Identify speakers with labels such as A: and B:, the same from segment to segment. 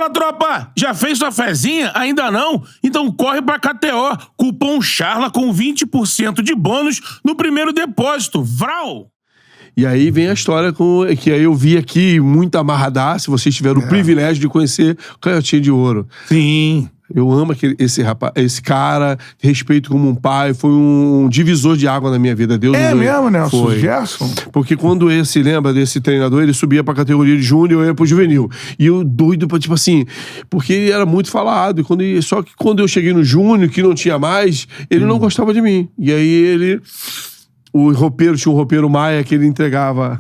A: Fala, tropa! Já fez sua fezinha? Ainda não? Então corre pra KTO. Cupom CHARLA com 20% de bônus no primeiro depósito. Vral!
B: E aí vem a história que aí eu vi aqui muito amarradaço, vocês tiveram o privilégio de conhecer o Canhotinha de Ouro.
A: Sim.
B: Eu amo esse cara, respeito como um pai, foi um divisor de água na minha vida. Deus
C: mesmo, Nelson?
B: Foi.
C: Gerson?
B: Porque quando lembra desse treinador, ele subia pra categoria de júnior e eu ia pro juvenil. E eu doido pra, tipo assim, porque ele era muito falado. Só que quando eu cheguei no júnior, que não tinha mais, ele não gostava de mim. E aí ele... tinha um roupeiro Maia que ele entregava.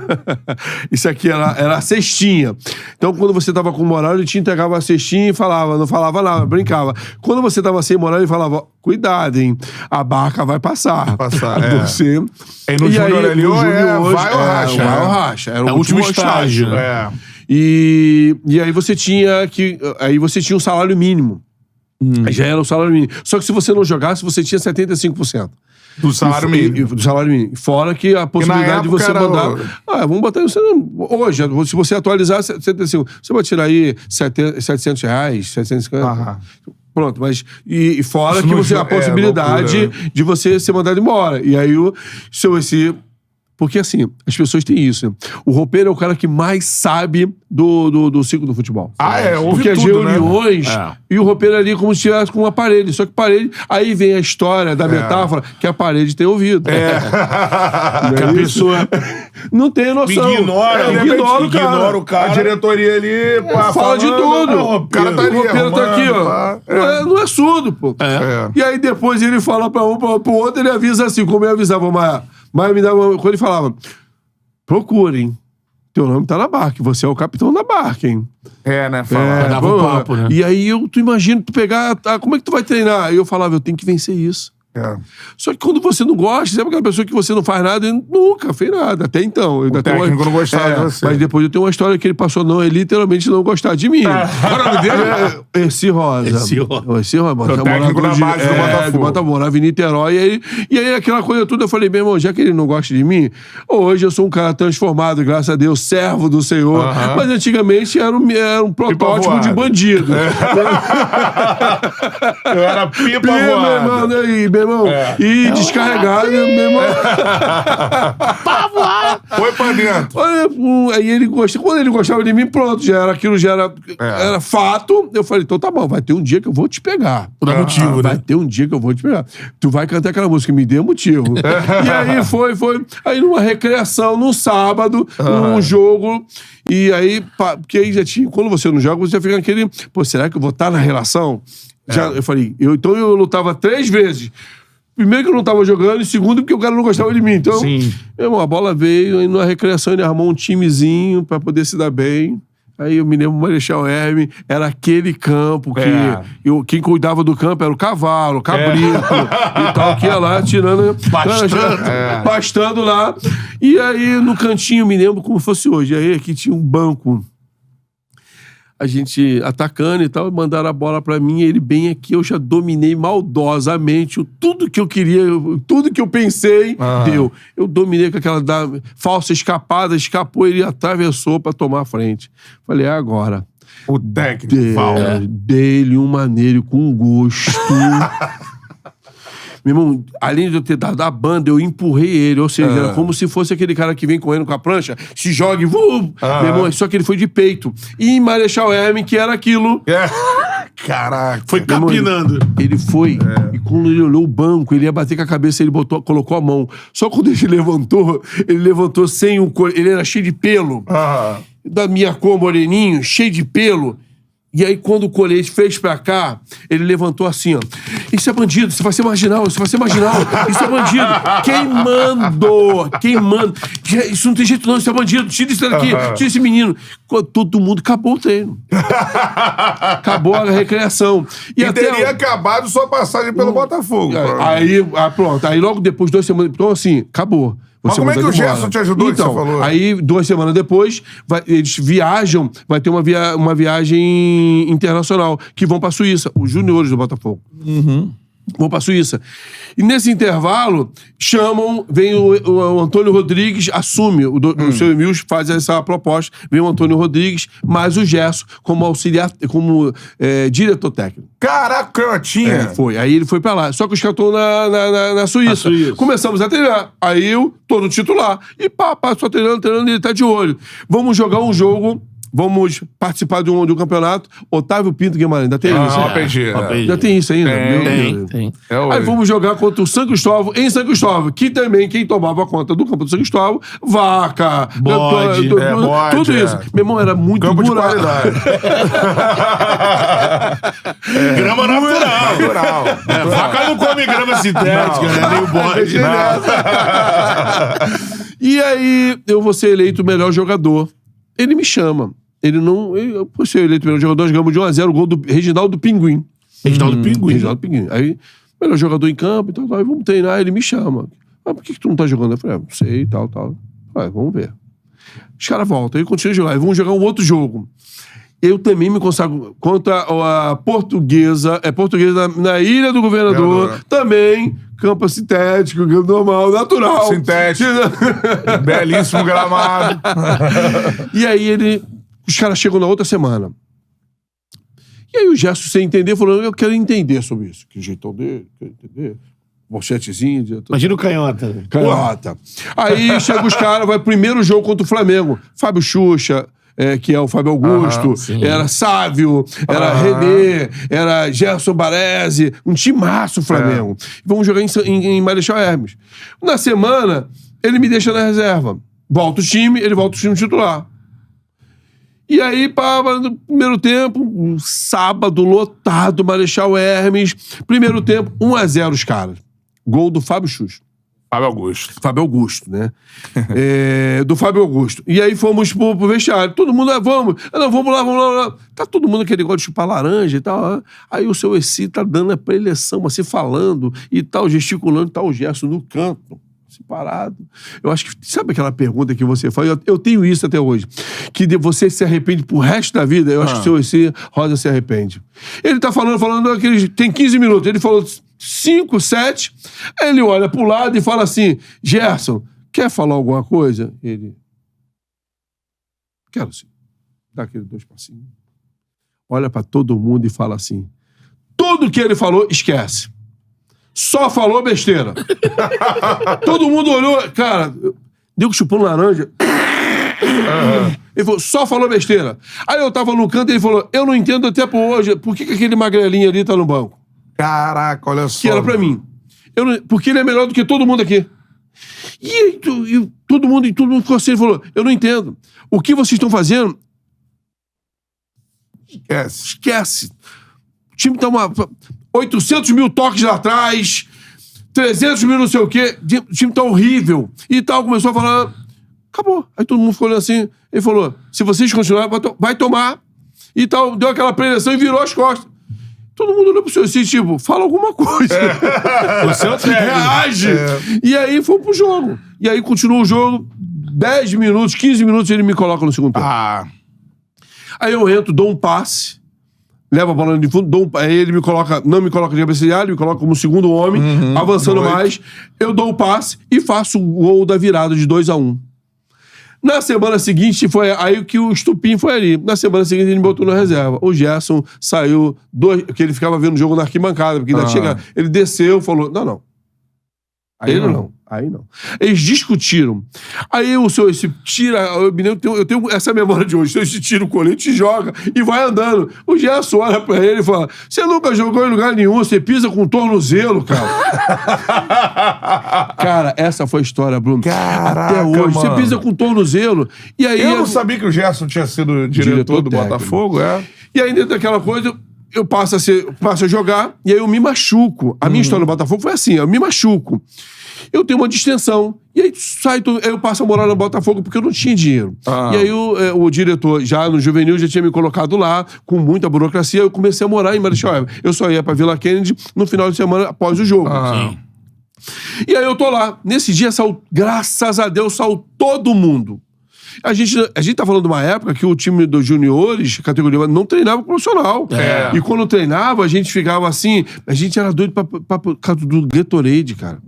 B: Isso aqui era a cestinha. Então, quando você tava com moral, ele te entregava a cestinha e não falava nada, brincava. Quando você tava sem moral, ele falava: cuidado, hein? A barca vai passar.
C: Vai passar,
B: Você...
C: E no júnior ali, vai ou racha.
B: Vai ou racha. Era
A: o último estágio, né?
B: E aí você tinha um salário mínimo. Já era o salário mínimo. Só que se você não jogasse, você tinha 75%.
C: Do salário mínimo.
B: Do salário mínimo. Fora que a possibilidade de você mandar... vamos botar... Hoje, se você atualizar, 75, você vai tirar aí R$700, 750... Pronto, mas... E fora que você a possibilidade de você ser mandado embora. E aí, porque assim, as pessoas têm isso. Né? O roupeiro é o cara que mais sabe do ciclo do futebol.
C: Ouve
B: porque as
C: tudo,
B: reuniões... E o roupeiro ali é como se estivesse com uma parede. Só que parede... Aí vem a história da metáfora que a parede tem ouvido.
A: Que a pessoa...
B: Não tem noção.
C: Ignora o cara. A diretoria ali...
B: Fala de tudo.
C: O cara tá ali,
B: o roupeiro tá aqui, ó. Não é surdo, pô. E aí depois ele fala pra um, pro outro, ele avisa assim, como ele avisava o Maia. Maia me dava quando ele falava: procurem. Teu nome tá na barca, você é o capitão da barca, hein?
C: Né?
A: Dava um papo, né?
B: E aí tu imagina, tu pegar... como é que tu vai treinar? Aí eu falava: eu tenho que vencer isso. Só que quando você não gosta, sabe aquela pessoa que você não faz nada? Ele nunca fez nada, até então.
C: O técnico não gostava de você.
B: Mas depois eu tenho uma história que ele passou, literalmente não gostar de mim.
C: Qual o nome dele?
B: Erci Rosa.
A: Erci Rosa.
C: O técnico da base do Botafogo.
B: Botafogo, morava em Niterói. E aí aquela coisa toda, eu falei: meu irmão, já que ele não gosta de mim, hoje eu sou um cara transformado, graças a Deus, servo do Senhor. Mas antigamente era um protótipo de bandido.
C: Eu era pipa voada.
B: Meu irmão. E descarregado, meu irmão.
C: Foi pra dentro.
B: Aí ele gostava. Quando ele gostava de mim, pronto, era fato. Eu falei: então tá bom, vai ter um dia que eu vou te pegar.
A: Por motivo, né?
B: Vai ter um dia que eu vou te pegar. Tu vai cantar aquela música, me dê motivo. E aí foi. Aí numa recreação, num sábado, num jogo. E aí, porque aí já tinha. Quando você não joga, você já fica naquele. Pô, será que eu vou estar na relação? Eu falei: então eu lutava 3 vezes. Primeiro que eu não tava jogando, e segundo porque o cara não gostava de mim. Então, meu irmão, a bola veio, e na recreação ele armou um timezinho pra poder se dar bem. Aí eu me lembro, o Marechal Hermes, era aquele campo que quem cuidava do campo era o cavalo, o cabrito e tal, que ia lá tirando... Pastando lá. E aí no cantinho, me lembro como fosse hoje. Aí aqui tinha um banco, a gente atacando e tal, mandaram a bola pra mim, ele bem aqui, eu já dominei maldosamente tudo que eu queria, tudo que eu pensei, deu. Eu dominei com aquela falsa escapada, escapou, ele atravessou pra tomar a frente. Falei: agora.
C: O técnico
B: dei-lhe um maneiro com gosto. Meu irmão, além de eu ter dado a banda, eu empurrei ele. Ou seja, era como se fosse aquele cara que vem correndo com a prancha, se joga e... Meu irmão, só que ele foi de peito. E em Marechal Hermes, que era aquilo...
C: Caraca.
A: Foi capinando.
B: Ele foi, e quando ele olhou o banco, ele ia bater com a cabeça, ele colocou a mão. Só quando ele levantou sem o... Ele era cheio de pelo. Da minha cor, moreninho, cheio de pelo. E aí, quando o colete fez pra cá, ele levantou assim, ó. Isso é bandido, isso vai ser marginal, isso vai ser marginal, isso é bandido. Quem manda? Isso não tem jeito não, isso é bandido, tira isso daqui, tira esse menino. Todo mundo acabou o treino. Acabou a recreação.
C: E até teria acabado sua passagem pelo Botafogo.
B: Aí, pronto. Aí logo depois, 2 semanas, então assim, acabou.
C: Mas como é que o Gerson te ajudou,
B: então,
C: que você falou?
B: Aí, 2 semanas depois, eles viajam, vai ter uma viagem internacional, que vão pra Suíça, os juniores do Botafogo. Vou pra Suíça. E nesse intervalo, vem o Antônio Rodrigues, assume, o seu Emílio faz essa proposta, vem o Antônio Rodrigues, mais o Gerson como auxiliar, como diretor técnico.
C: Caraca, canhotinha.
B: Foi. Aí ele foi pra lá. Só que os caras estão na Suíça. Começamos a treinar. Aí eu tô no titular. E só treinando, e ele tá de olho. Vamos jogar um jogo... Vamos participar de um campeonato. Otávio Pinto Guimarães. Ainda tem isso? Já tem isso ainda?
A: Tem.
B: Aí vamos jogar contra o São Cristóvão, em São Cristóvão, que também quem tomava conta do campo do São Cristóvão, Vaca,
A: Bode,
B: tudo isso. Meu irmão, era muito
C: campo de qualidade.
A: Grama natural. Vaca não come grama sintética, né? Nem o bode.
B: E aí, eu vou ser eleito o melhor jogador. Ele me chama. Eu por ser eleito o melhor jogador, nós ganhamos de 1-0 o gol do Reginaldo Pinguim.
A: Reginaldo Pinguim.
B: Aí, melhor jogador em campo e tal, aí vamos treinar, ele me chama. Por que tu não tá jogando? Eu falei, não sei, tal. Vamos ver. Os caras voltam, aí continua a jogar, aí vamos jogar um outro jogo. Eu também me consagro contra a Portuguesa, na Ilha do Governador, também, campo sintético, campo normal, natural.
C: Sintético. Belíssimo gramado.
B: E aí os caras chegam na outra semana. E aí o Gerson, sem entender, falou, eu quero entender sobre isso. Que jeitão dele, quero entender. Bochetezinho.
A: Imagina o canhota.
B: Aí chega os caras, vai primeiro jogo contra o Flamengo. Fábio Xuxa, que é o Fábio Augusto, era Sávio, era Renê, era Gerson Baresi, um timaço Flamengo. Vamos jogar em Marechal Hermes. Na semana, ele me deixa na reserva. Volta o time, ele volta o time titular. E aí, no primeiro tempo, um sábado lotado, Marechal Hermes. Primeiro tempo, 1-0 os caras. Gol do Fábio Xuxa. Fábio Augusto, né? Do Fábio Augusto. E aí fomos pro vestiário. Todo mundo, vamos lá. Tá todo mundo aquele negócio de chupar laranja e tal. Aí o seu Essi tá dando a preleção, assim, falando e tal, gesticulando e tal, o Gerson no canto. Parado. Eu acho que... Sabe aquela pergunta que você faz? Eu tenho isso até hoje. Que você se arrepende pro resto da vida. Eu acho que o seu Essi Rosa se arrepende. Ele tá falando aqueles... Tem 15 minutos. Ele falou 5, 7. Aí ele olha pro lado e fala assim, Gerson, quer falar alguma coisa? Ele... Quero sim. Dá aqueles 2 passinhos. Olha pra todo mundo e fala assim, tudo que ele falou, esquece. Só falou besteira. Todo mundo olhou, cara, deu que chupando laranja. Ele falou, só falou besteira. Aí eu tava no canto e ele falou, eu não entendo até por hoje, por que aquele magrelinho ali tá no banco?
C: Caraca, olha só.
B: Que era pra mim. Porque ele é melhor do que todo mundo aqui. E todo mundo ficou assim, ele falou, eu não entendo. O que vocês estão fazendo? Esquece. O time tá 800 mil toques lá atrás, 300 mil não sei o quê, o time tá horrível. E tal, começou a falar, acabou. Aí todo mundo ficou olhando assim, ele falou, se vocês continuarem, vai tomar. E tal, deu aquela preleção e virou as costas. Todo mundo olhou pro senhor assim, tipo, fala alguma coisa.
A: O seu
B: reage. E aí fomos pro jogo. E aí continuou o jogo, 10 minutos, 15 minutos, ele me coloca no segundo tempo. Aí eu entro, dou um passe, levo a bola de fundo, aí ele não me coloca de cabeceado, ele me coloca como segundo homem, avançando mais. Eu dou o passe e faço o gol da virada de 2-1. Na semana seguinte, foi aí que o estupim foi ali. Na semana seguinte, ele me botou na reserva. O Gerson saiu, porque ele ficava vendo o jogo na arquibancada, porque ainda chega, ele desceu e falou, não. Aí não. Eles discutiram. Aí o senhor se tira... Eu tenho essa memória de hoje. O senhor se tira o colete, joga e vai andando. O Gerson olha pra ele e fala, você nunca jogou em lugar nenhum, você pisa com tornozelo, cara. Cara, essa foi a história, Bruno.
C: Caraca,
B: até hoje.
C: Mano.
B: Você pisa com tornozelo. E aí,
C: eu não sabia que o Gerson tinha sido diretor do técnico. Botafogo,
B: E aí, dentro daquela coisa... Eu passo a jogar e aí eu me machuco. A minha história no Botafogo foi assim, eu me machuco. Eu tenho uma distensão. E aí eu passo a morar no Botafogo porque eu não tinha dinheiro. E aí o diretor, já no juvenil, já tinha me colocado lá, com muita burocracia, eu comecei a morar em Marechal Hermes. Eu só ia pra Vila Kennedy no final de semana após o jogo. E aí eu tô lá. Nesse dia, graças a Deus, saiu todo mundo. A gente tá falando de uma época que o time dos juniores, categoria, não treinava profissional.
C: É.
B: E quando treinava, a gente ficava assim... A gente era doido por causa do Gatorade, cara.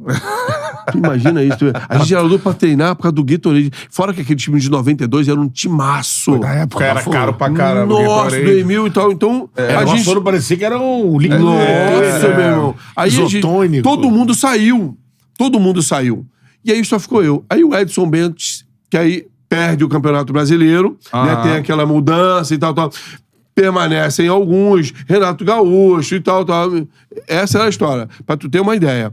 B: Tu imagina isso. A gente era doido pra treinar por causa do Gatorade. Fora que aquele time de 92 era um timaço.
C: Na época era caro pra caramba.
B: Nossa, 2000 e tal. Então,
C: a gente... parecia que era um líquido.
B: Nossa, meu irmão. Aí
C: isotônico.
B: Todo mundo saiu. Todo mundo saiu. E aí só ficou eu. Aí o Edson Bentes, que aí perde o Campeonato Brasileiro, né? Tem aquela mudança e tal. Permanecem alguns, Renato Gaúcho e tal. Essa era a história, pra tu ter uma ideia.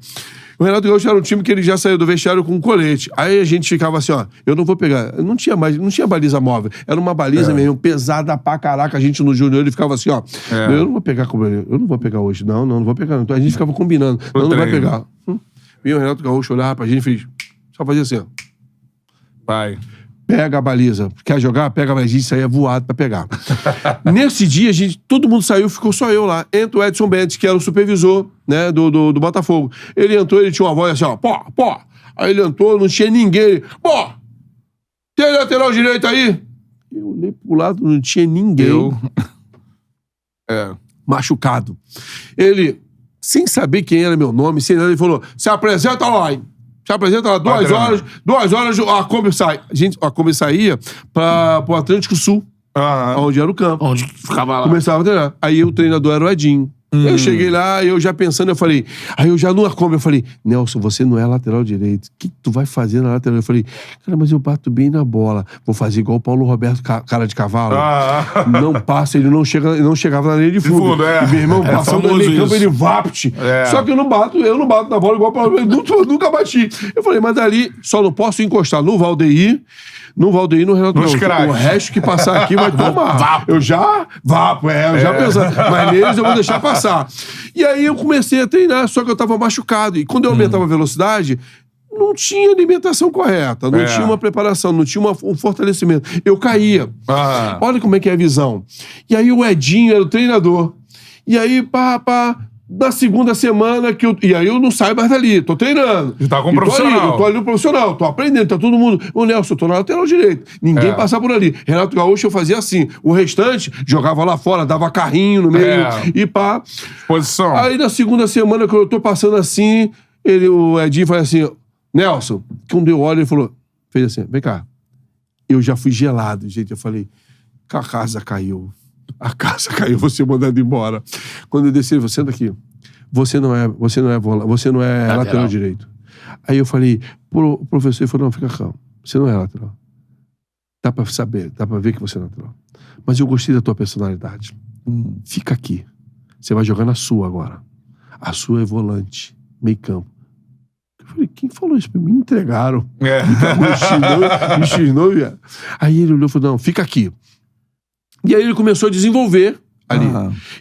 B: O Renato Gaúcho era um time que ele já saiu do vestiário com um colete. Aí a gente ficava assim, ó, eu não vou pegar. Não tinha baliza móvel. Era uma baliza mesmo, pesada pra caraca. A gente no júnior, ele ficava assim, ó. Eu não vou pegar como ele. Eu não vou pegar hoje. Não vou pegar. Então a gente ficava combinando. Não vai pegar. E o Renato Gaúcho olhava pra gente e fez. Só fazia assim, ó.
C: Vai.
B: Pega a baliza. Quer jogar? Pega a baliza. A gente saía voado pra pegar. Nesse dia, todo mundo saiu, ficou só eu lá. Entra o Edson Bentes, que era o supervisor, né, do Botafogo. Ele entrou, ele tinha uma voz assim, ó, pô. Aí ele entrou, não tinha ninguém. Ele, pô, tem lateral direito aí? Eu olhei pro lado, não tinha ninguém. Machucado. Ele, sem saber quem era meu nome, sem nada, ele falou, se apresenta lá, hein? Se apresenta lá, 2 horas, a Kombi sai. A Kombi saía pro Atlântico Sul, onde era o campo.
A: Onde ficava lá.
B: Começava a treinar. Aí o treinador era o Edinho. Eu cheguei lá, eu já pensando, eu falei... Aí eu já no Kombi, eu falei... Nelson, você não é lateral direito. O que tu vai fazer na lateral? Eu falei... Cara, mas eu bato bem na bola. Vou fazer igual o Paulo Roberto, cara de cavalo. Não passa, ele não chegava na linha de fundo.
C: É.
B: E meu irmão, passando no meio campo, ele vapt. Só que eu não bato na bola igual o Paulo Roberto. Nunca bati. Eu falei, mas dali só não posso encostar no Valdeir, no Renato Gaúcho. O resto que passar aqui vai tomar. Eu já vapo, eu já pensando. Mas neles eu vou deixar passar. E aí eu comecei a treinar, só que eu tava machucado. E quando eu aumentava a velocidade, não tinha alimentação correta, não tinha uma preparação, não tinha um fortalecimento. Eu caía. Olha como é que é a visão. E aí o Edinho era o treinador. E aí, na segunda semana que e aí eu não saio mais dali, tô treinando.
C: E tá com um profissional.
B: Tô ali no profissional, tô aprendendo, tá todo mundo. Ô Nelson, eu tô na lateral direito. Ninguém passava por ali. Renato Gaúcho eu fazia assim. O restante, jogava lá fora, dava carrinho no meio e pá.
C: Posição.
B: Aí na segunda semana que eu tô passando assim, o Edinho falou assim, Nelson, quando eu olho, ele fez assim, vem cá. Eu já fui gelado, gente. Eu falei, a casa caiu. A casa caiu, você mandado embora. Quando eu desci, você senta aqui. Você não é lateral direito. Aí eu falei, o professor falou, não, fica calmo. Você não é lateral. Dá pra saber, dá pra ver que você é lateral. Mas eu gostei da tua personalidade. Fica aqui. Você vai jogar na sua agora. A sua é volante, meio campo. Eu falei, quem falou isso? Me entregaram. Me ensinou. Aí ele olhou e falou, não, fica aqui. E aí ele começou a desenvolver ali.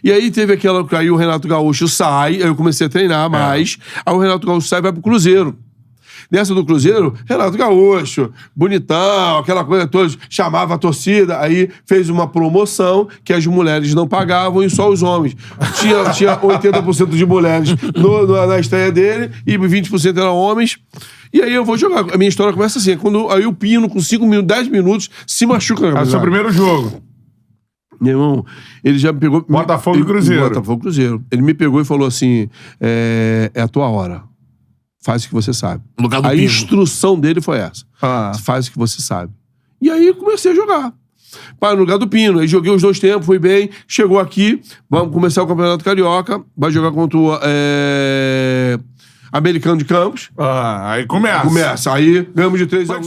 B: E aí teve aquela... Aí o Renato Gaúcho sai, aí eu comecei a treinar mais. Aí o Renato Gaúcho sai e vai pro Cruzeiro. Nessa do Cruzeiro, Renato Gaúcho, bonitão, aquela coisa toda, chamava a torcida, aí fez uma promoção que as mulheres não pagavam e só os homens. Tinha 80% de mulheres na estreia dele e 20% eram homens. E aí eu vou jogar. A minha história começa assim, aí o Pino, com 5 minutos, 10 minutos, se machuca.
C: É o seu primeiro jogo.
B: Meu irmão, ele já me pegou...
C: Botafogo e Cruzeiro.
B: Botafogo e Cruzeiro. Ele me pegou e falou assim, é a tua hora. Faz o que você sabe. A instrução dele foi essa. Faz o que você sabe. E aí comecei a jogar. No lugar do Pino. Aí joguei os 2 tempos, fui bem. Chegou aqui, vamos começar o Campeonato Carioca. Vai jogar contra o Americano de Campos.
C: Aí começa.
B: Aí ganhamos de 3-1.